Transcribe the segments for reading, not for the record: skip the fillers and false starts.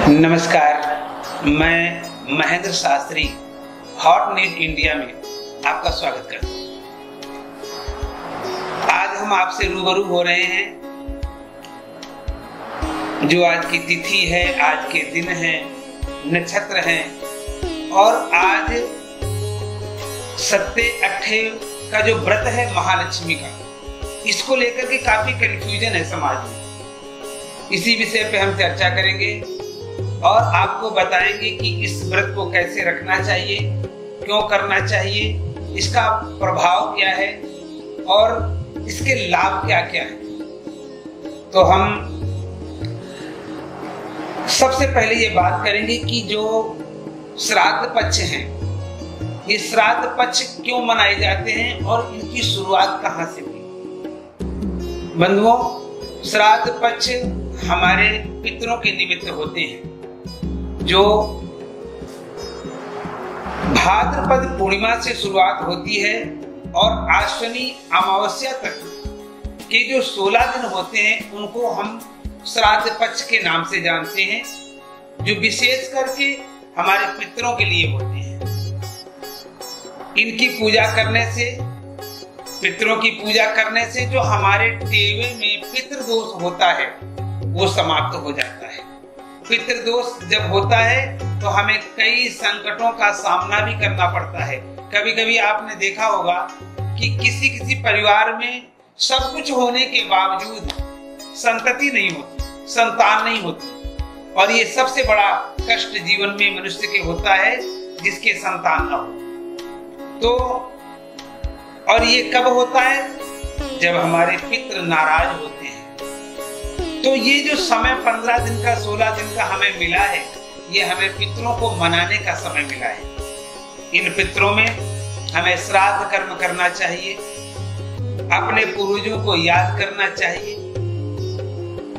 नमस्कार, मैं Mahendra Shastri hot news India में आपका स्वागत करता हूँ। आज हम आपसे रूबरू हो रहे हैं। जो आज की तिथि है, आज के दिन हैं, नक्षत्र हैं और आज सत्ते अट्ठे का जो व्रत है महालक्ष्मी का, इसको लेकर के काफी कंफ्यूजन है समाज में। इसी विषय पे हम चर्चा करेंगे और आपको बताएंगे कि इस व्रत को कैसे रखना चाहिए, क्यों करना चाहिए, इसका प्रभाव क्या है और इसके लाभ क्या क्या है। तो हम सबसे पहले ये बात करेंगे कि जो श्राद्ध पक्ष हैं, ये श्राद्ध पक्ष क्यों मनाए जाते हैं और इनकी शुरुआत कहां से हुई। बंधुओं, श्राद्ध पक्ष हमारे पितरों के निमित्त होते हैं, जो भाद्रपद पूर्णिमा से शुरुआत होती है और आश्विनी अमावस्या तक के जो 16 दिन होते हैं उनको हम श्राद्ध पक्ष के नाम से जानते हैं, जो विशेष करके हमारे पितरों के लिए होते हैं। इनकी पूजा करने से, पितरों की पूजा करने से जो हमारे टेवे में पितृदोष होता है वो समाप्त हो जाता है। पितृदोष जब होता है तो हमें कई संकटों का सामना भी करना पड़ता है। कभी कभी आपने देखा होगा कि किसी परिवार में सब कुछ होने के बावजूद संतति नहीं होती, संतान नहीं होती, और ये सबसे बड़ा कष्ट जीवन में मनुष्य के होता है जिसके संतान ना हो। तो और ये कब होता है? जब हमारे पितृ नाराज होते हैं। तो ये जो समय 15 दिन का, 16 दिन का हमें मिला है, ये हमें पितरों को मनाने का समय मिला है। इन पितरों में हमें श्राद्ध कर्म करना चाहिए, अपने पूर्वजों को याद करना चाहिए,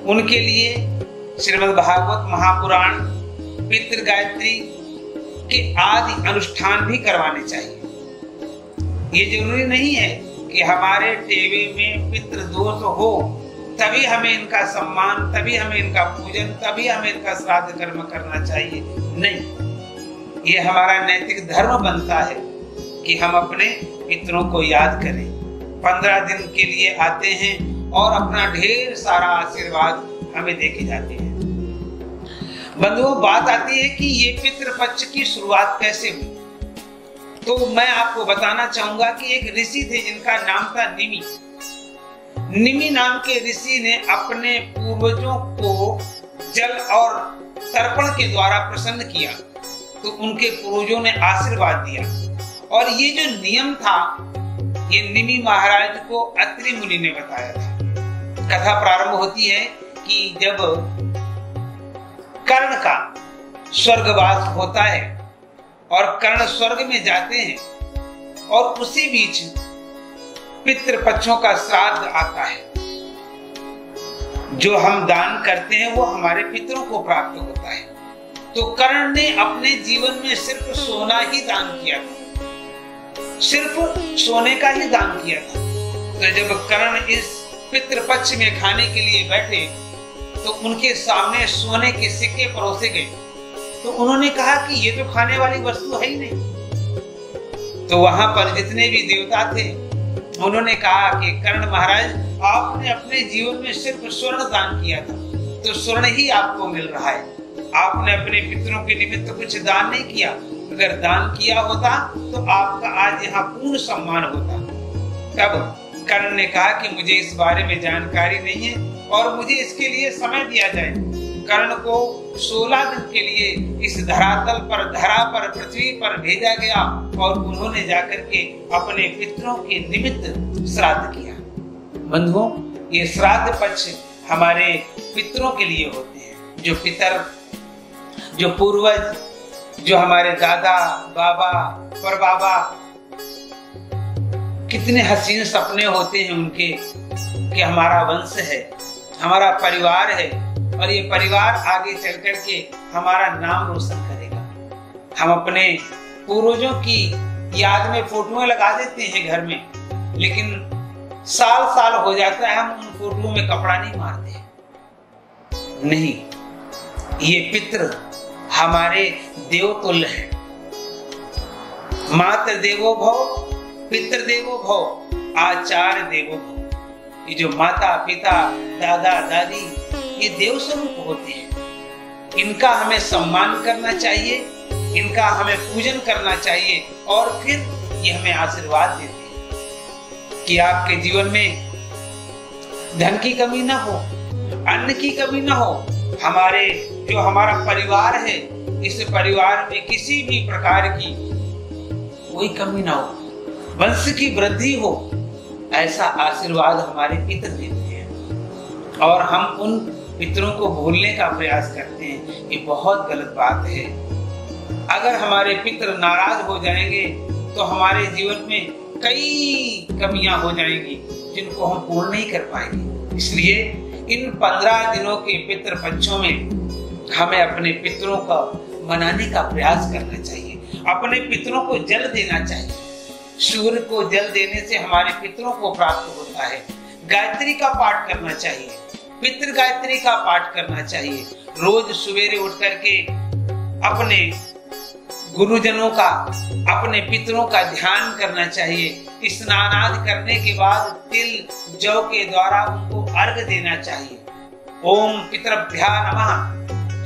उनके लिए श्रीमद् भागवत महापुराण, पितृ गायत्री के आदि अनुष्ठान भी करवाने चाहिए। ये जरूरी नहीं है कि हमारे टेवे में पितृदोष हो तभी हमें इनका सम्मान, तभी हमें इनका पूजन, तभी हमें इनका श्राद्ध कर्म करना चाहिए। नहीं, ये हमारा नैतिक धर्म बनता है कि हम अपने पितरों को याद करें। 15 दिन के लिए आते हैं और अपना ढेर सारा आशीर्वाद हमें देके जाते हैं। बंधुओं, बात आती है कि ये पितृपक्ष की शुरुआत कैसे हुई। तो मैं आपको बताना चाहूंगा कि एक ऋषि थे जिनका नाम था निमि। निमि नाम के ऋषि ने अपने पूर्वजों को जल और तर्पण के द्वारा प्रसन्न किया, तो उनके पूर्वजों ने आशीर्वाद दिया। और ये जो नियम था, ये निमि महाराज को अत्रि मुनि ने बताया था। कथा प्रारंभ होती है कि जब कर्ण का स्वर्गवास होता है और कर्ण स्वर्ग में जाते हैं और उसी बीच पितृपक्षों का श्राद्ध आता है। जो हम दान करते हैं वो हमारे पितरों को प्राप्त होता है। तो कर्ण ने अपने जीवन में सिर्फ सोना ही दान किया था, सिर्फ सोने का ही दान किया था। तो जब कर्ण इस पितृपक्ष में खाने के लिए बैठे तो उनके सामने सोने के सिक्के परोसे गए। तो उन्होंने कहा कि ये तो खाने वाली वस्तु है ही नहीं। तो वहां पर जितने भी देवता थे उन्होंने कहा कि कर्ण महाराज, आपने अपने जीवन में सिर्फ स्वर्ण दान किया था, तो स्वर्ण ही आपको मिल रहा है। आपने अपने पितरों के निमित्त कुछ दान नहीं किया। अगर दान किया होता तो आपका आज यहाँ पूर्ण सम्मान होता। तब कर्ण ने कहा कि मुझे इस बारे में जानकारी नहीं है और मुझे इसके लिए समय दिया जाए। कर्ण को 16 दिन के लिए इस धरातल पर, धरा पर, पृथ्वी पर भेजा गया और उन्होंने जाकर के अपने पितरों के निमित्त श्राद्ध किया। बंधुओं, ये श्राद्ध पक्ष हमारे पितरों के लिए होते हैं। जो पितर, जो पूर्वज, जो हमारे दादा, बाबा, परबाबा, कितने हसीन सपने होते हैं उनके कि हमारा वंश है, हमारा परिवार है और ये परिवार आगे चल करके हमारा नाम रोशन करेगा। हम अपने पूर्वजों की याद में फोटोएं लगा देते हैं घर में, लेकिन साल साल हो जाता है हम उन फोटो में कपड़ा नहीं मारते। नहीं, ये पितृ हमारे देवतुल्य है। मातृ देवो भव, पितृ देवो भव, आचार्य देवो भव। ये जो माता पिता दादा दादी ये देव स्वरूप होते हैं, इनका हमें सम्मान करना चाहिए, इनका हमें पूजन करना चाहिए और फिर ये हमें आशीर्वाद देते हैं कि आपके जीवन में धन की कमी ना हो, अन्न की कमी ना हो, हमारा परिवार है इस परिवार में किसी भी प्रकार की कोई कमी ना हो, वंश की वृद्धि हो, ऐसा आशीर्वाद हमारे पितर देते हैं और हम उन पितरों को भूलने का प्रयास करते हैं। ये बहुत गलत बात है। अगर हमारे पितर नाराज हो जाएंगे तो हमारे जीवन में कई कमियां हो जाएंगी जिनको हम पूर्ण नहीं कर पाएंगे। इसलिए इन 15 दिनों के पितृ पक्षों में हमें अपने पितरों का मनाने का प्रयास करना चाहिए, अपने पितरों को जल देना चाहिए। सूर्य को जल देने से हमारे पितरों को प्राप्त होता है। गायत्री का पाठ करना चाहिए, पितृ गायत्री का पाठ करना चाहिए। रोज सवेरे उठ करके अपने गुरुजनों का, अपने पितरों का ध्यान करना चाहिए। स्नान आदि करने के बाद तिल जौ के द्वारा उनको अर्घ देना चाहिए। ओम पितृभ्या नमः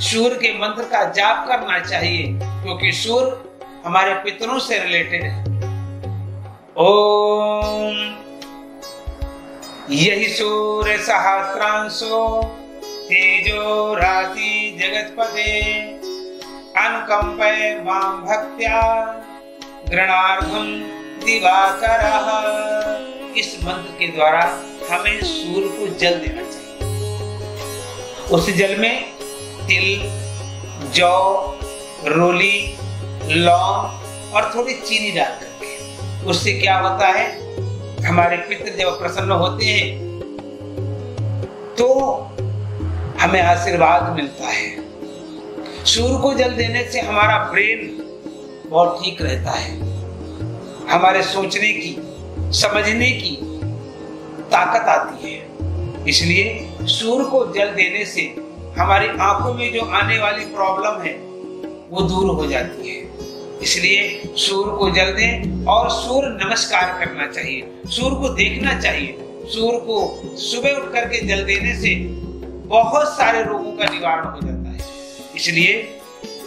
सूर्य के मंत्र का जाप करना चाहिए, क्योंकि सूर्य हमारे पितरों से रिलेटेड है। ओम यही सूर्य सहस्रांशो तेजो राशि जगतपते अनुकंपय मां भक्त्या गृणार्थम दिवाकरः। इस मंत्र के द्वारा हमें सूर्य को जल देना चाहिए। उस जल में तिल, जौ, रोली, लौंग और थोड़ी चीनी डाल करके, उससे क्या होता है, हमारे पितृ जब प्रसन्न होते हैं तो हमें आशीर्वाद मिलता है। सूर्य को जल देने से हमारा ब्रेन बहुत ठीक रहता है, हमारे सोचने की, समझने की ताकत आती है। इसलिए सूर्य को जल देने से हमारी आंखों में जो आने वाली प्रॉब्लम है वो दूर हो जाती है। इसलिए सूर्य को जल दें और सूर्य नमस्कार करना चाहिए, सूर्य को देखना चाहिए। सूर्य को सुबह उठ करके जल देने से बहुत सारे रोगों का निवारण हो जाता है। इसलिए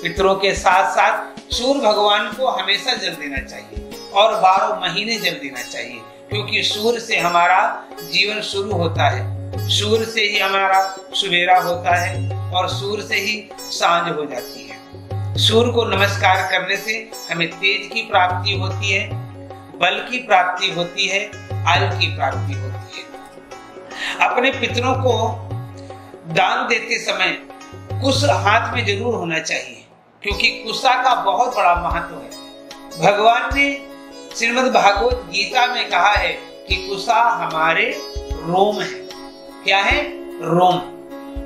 पितरों के साथ साथ सूर्य भगवान को हमेशा जल देना चाहिए और 12 महीने जल देना चाहिए, क्योंकि सूर्य से हमारा जीवन शुरू होता है, सूर्य से ही हमारा सुबेरा होता है और सूर्य से ही सांझ हो जाती है। सूर्य को नमस्कार करने से हमें तेज की प्राप्ति होती है, बल की प्राप्ति होती है, आयु की प्राप्ति होती है। अपने पितरों को दान देते समय कुश हाथ में जरूर होना चाहिए, क्योंकि कुशा का बहुत बड़ा महत्व है। भगवान ने श्रीमद् भागवत गीता में कहा है कि कुशा हमारे रोम है। क्या है? रोम।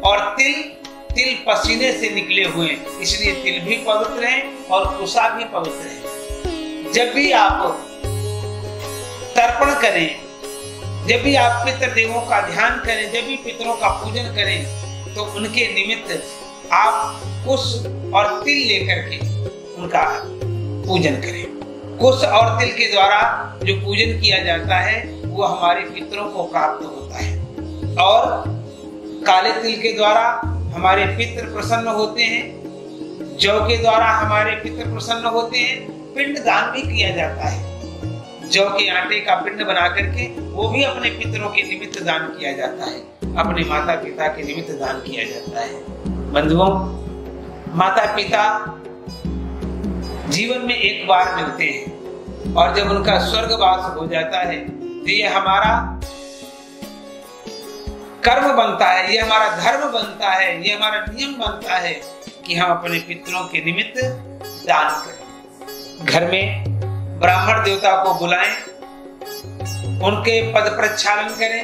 और तिल पसीने से निकले हुए हैं, इसलिए तिल भी पवित्र है और कुशा भी पवित्र है। जब भी आप तर्पण करें, जब भी आप पितृ देवों का ध्यान करें, जब भी पितरों का पूजन करें, तो उनके निमित्त आप कुश और तिल लेकर के उनका पूजन करें। कुश और तिल के द्वारा जो पूजन किया जाता है वो हमारे पितरों को प्राप्त होता है, और काले तिल के द्वारा हमारे पितृ प्रसन्न होते हैं, जौ के द्वारा हमारे पितृ प्रसन्न होते हैं। पिंड दान भी किया जाता है, जौ के आटे का पिंड बना करके वो भी अपने पितरों के निमित्त दान किया जाता है, अपने माता पिता के निमित्त दान किया जाता है। बंधुओं, माता पिता जीवन में एक बार मिलते हैं और जब उनका स्वर्गवास हो जाता है तो ये हमारा कर्म बनता है, ये हमारा धर्म बनता है, ये हमारा नियम बनता है कि हम अपने पितरों के निमित्त दान करें। घर में ब्राह्मण देवता को बुलाएं, उनके पद प्रक्षालन करें,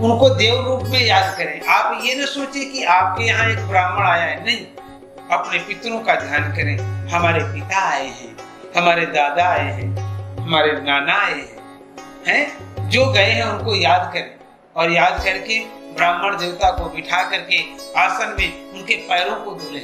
उनको देव रूप में याद करें। आप ये न सोचे कि आपके यहाँ एक ब्राह्मण आया है, नहीं, अपने पितरों का ध्यान करें। हमारे पिता आए हैं, हमारे दादा आए हैं, हमारे नाना आए हैं, जो गए हैं उनको याद करें और याद करके ब्राह्मण देवता को बिठा करके आसन में उनके पैरों को धुले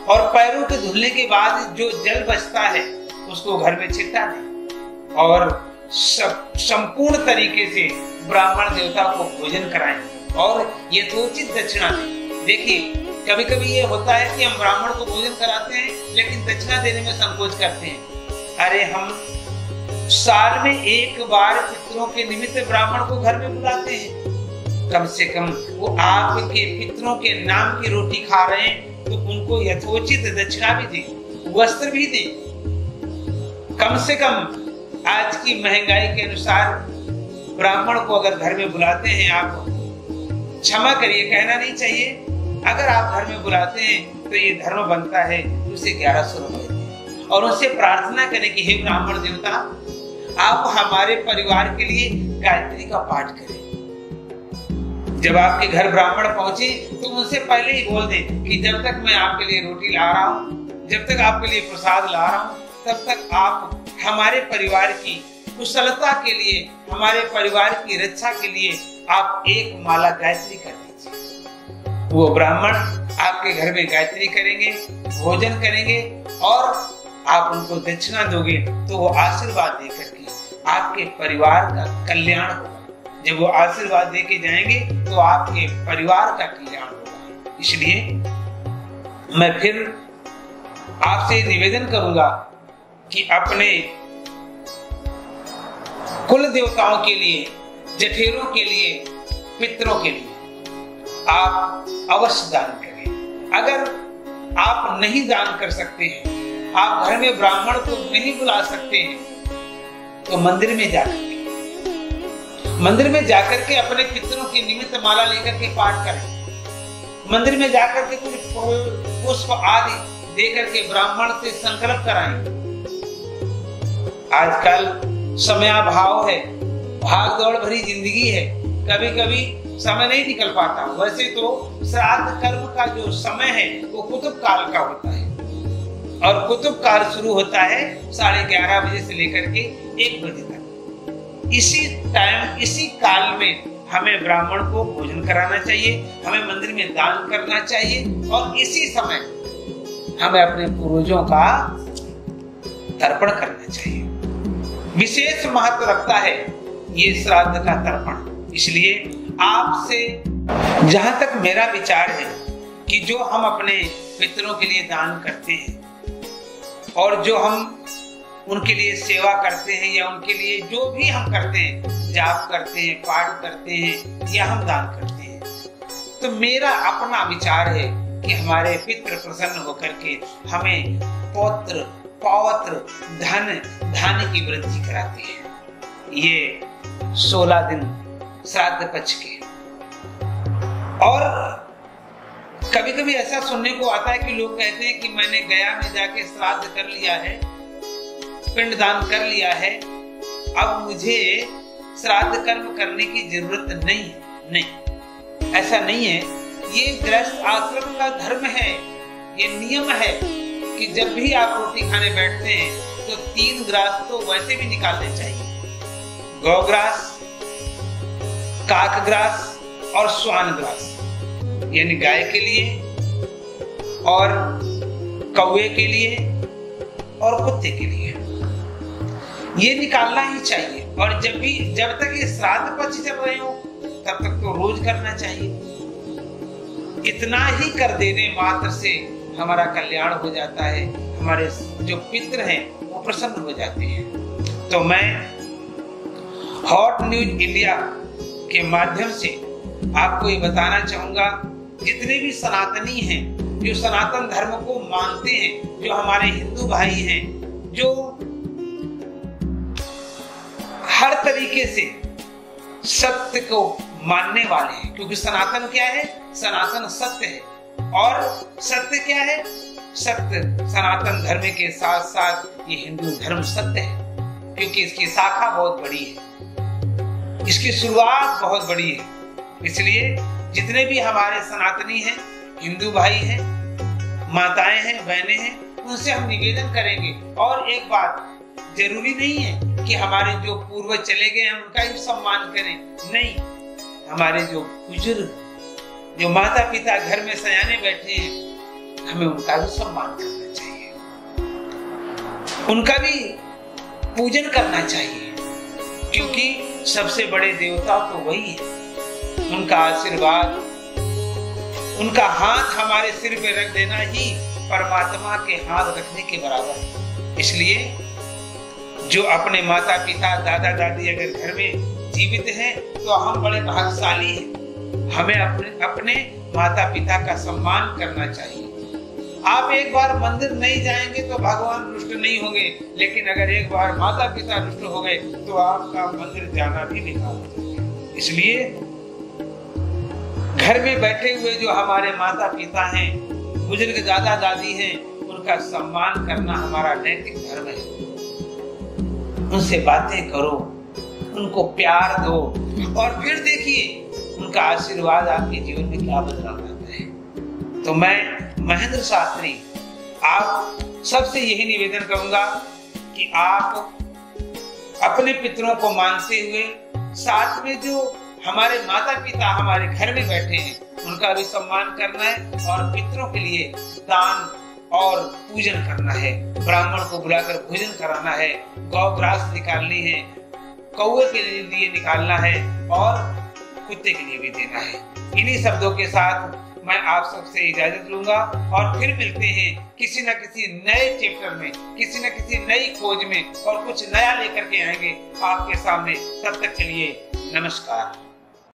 और पैरों के धुलने के बाद जो जल बचता है उसको घर में छिटा दें और संपूर्ण तरीके से ब्राह्मण देवता को भोजन कराएं और यथोचित दक्षिणा दें। देखिए, कभी कभी ये होता है कि हम ब्राह्मण को भोजन कराते हैं लेकिन दक्षिणा देने में संकोच करते हैं। अरे, हम साल में एक बार पितरों के निमित्त ब्राह्मण को घर में बुलाते हैं, कम से कम वो आपके पितरों के नाम की रोटी खा रहे हैं तो उनको यथोचित दक्षिणा भी दें, वस्त्र भी दें। कम से कम आज की महंगाई के अनुसार ब्राह्मण को अगर घर में बुलाते हैं, आप क्षमा करिए, कहना नहीं चाहिए, अगर आप घर में बुलाते हैं तो ये धर्म बनता है उसे 1100 रुपए दें और उससे प्रार्थना करें कि हे ब्राह्मण देवता, आप हमारे परिवार के लिए गायत्री का पाठ करें। जब आपके घर ब्राह्मण पहुंचे तो उनसे पहले ही बोल दें कि जब तक मैं आपके लिए रोटी ला रहा हूँ, जब तक आपके लिए प्रसाद ला रहा हूँ, तब तक आप हमारे परिवार की कुशलता के लिए, हमारे परिवार की रक्षा के लिए आप एक माला गायत्री कर दीजिए। वो ब्राह्मण आपके घर में गायत्री करेंगे, भोजन करेंगे और आप उनको दक्षिणा दोगे तो वो आशीर्वाद दे करके आपके परिवार का कल्याण होगा। जब वो आशीर्वाद दे के जाएंगे तो आपके परिवार का कल्याण होगा। इसलिए मैं फिर आपसे निवेदन करूंगा कि अपने कुल देवताओं के लिए, जठेरों के लिए, पितरों के लिए आप अवश्य दान करें। अगर आप नहीं दान कर सकते हैं, आप घर में ब्राह्मण को नहीं बुला सकते हैं, तो मंदिर में जाकर के अपने पितरों के निमित्त माला लेकर के पाठ करें। मंदिर में जाकर के कुछ पुष्प आदि देकर के ब्राह्मण से संकल्प कराएं। आजकल समयाभाव है, भाग दौड़ भरी जिंदगी है, कभी कभी समय नहीं निकल पाता। वैसे तो श्राद्ध कर्म का जो समय है वो कुतुब काल का होता है और कुतुब काल शुरू होता है 11:30 बजे से लेकर के 1 बजे तक। इसी टाइम, इसी काल में हमें ब्राह्मण को भोजन कराना चाहिए, हमें मंदिर में दान करना चाहिए और इसी समय हमें अपने पूर्वजों का तर्पण करना चाहिए। विशेष महत्व रखता है ये श्राद्ध का तर्पण। इसलिए आपसे जहां तक मेरा विचार है कि जो हम अपने पितरों के लिए दान करते हैं और जो हम उनके लिए सेवा करते हैं या उनके लिए जो भी हम करते हैं, जाप करते हैं, पाठ करते हैं या हम दान करते हैं, तो मेरा अपना विचार है कि हमारे पितृ प्रसन्न होकर के हमें पौत्र, पौत्र, धन, धान्य की वृद्धि कराती है। ये 16 दिन श्राद्ध पक्ष के। और कभी कभी ऐसा सुनने को आता है कि लोग कहते हैं कि मैंने गया में जाके श्राद्ध कर लिया है, पिंडदान कर लिया है, अब मुझे श्राद्ध कर्म करने की जरूरत नहीं है। नहीं, ऐसा नहीं है। ये गृहस्थ आश्रम का धर्म है, ये नियम है कि जब भी आप रोटी खाने बैठते हैं तो 3 ग्रास तो वैसे भी निकालने चाहिए। गौग्रास, काकग्रास और स्वान ग्रास, यानी गाय के लिए और कौवे के लिए और कुत्ते के लिए, ये निकालना ही चाहिए। और जब तक ये श्राद्ध पक्ष चल रहे हो तब तक तो रोज करना चाहिए। इतना ही कर देने मात्र से हमारा कल्याण हो जाता है, हमारे जो पितृ हैं वो प्रसन्न हो जाते हैं। तो मैं हॉट न्यूज इंडिया के माध्यम से आपको ये बताना चाहूंगा, जितने भी सनातनी हैं, जो सनातन धर्म को मानते हैं, जो हमारे हिंदू भाई हैं, जो हर तरीके से सत्य को मानने वाले हैं, क्योंकि सनातन क्या है? सनातन सत्य है। और सत्य क्या है? सत्य सनातन धर्म के साथ साथ ये हिंदू धर्म सत्य है, क्योंकि इसकी शाखा बहुत बड़ी है, इसकी शुरुआत बहुत बड़ी है। इसलिए जितने भी हमारे सनातनी हैं, हिंदू भाई हैं, माताएं हैं, बहनें हैं, उनसे हम निवेदन करेंगे। और एक बात, जरूरी नहीं है कि हमारे जो पूर्वज चले गए हैं उनका ही सम्मान करें, नहीं, हमारे जो बुजुर्ग, जो माता पिता घर में सयाने बैठे हैं, हमें उनका भी सम्मान करना चाहिए, उनका भी पूजन करना चाहिए, क्योंकि सबसे बड़े देवता तो वही है। उनका आशीर्वाद, उनका हाथ हमारे सिर पे रख देना ही परमात्मा के हाथ रखने के बराबर है। इसलिए जो अपने माता पिता, दादा दादी अगर घर में जीवित हैं तो हम बड़े भाग्यशाली हैं। हमें अपने माता पिता का सम्मान करना चाहिए। आप एक बार मंदिर नहीं जाएंगे तो भगवान रुष्ट नहीं होंगे, लेकिन अगर एक बार माता पिता रुष्ट हो गए तो आपका मंदिर जाना भी बेकार हो जाएगा। इसलिए घर में बैठे हुए जो हमारे माता पिता हैं, बुजुर्ग दादा दादी हैं, उनका सम्मान करना हमारा नैतिक धर्म है। उनसे बातें करो, उनको प्यार दो, और फिर देखिए उनका आशीर्वाद आपके जीवन में क्या बदलाव लाता है। तो मैं महेंद्र शास्त्री आप सबसे यही निवेदन करूंगा कि आप अपने पितरों को मानते हुए साथ में जो हमारे माता पिता हमारे घर में बैठे हैं उनका भी सम्मान करना है, और पितरों के लिए दान और पूजन करना है। ब्राह्मण को बुलाकर भोजन कराना है, गौग्रास निकालनी है, कौवे के लिए निकालना है, और कुत्ते के लिए भी देना है। इन्हीं शब्दों के साथ मैं आप सबसे इजाजत लूंगा, और फिर मिलते हैं किसी न किसी नए चैप्टर में, किसी न किसी नई खोज में, और कुछ नया लेकर के आएंगे आपके सामने। तब तक के लिए नमस्कार।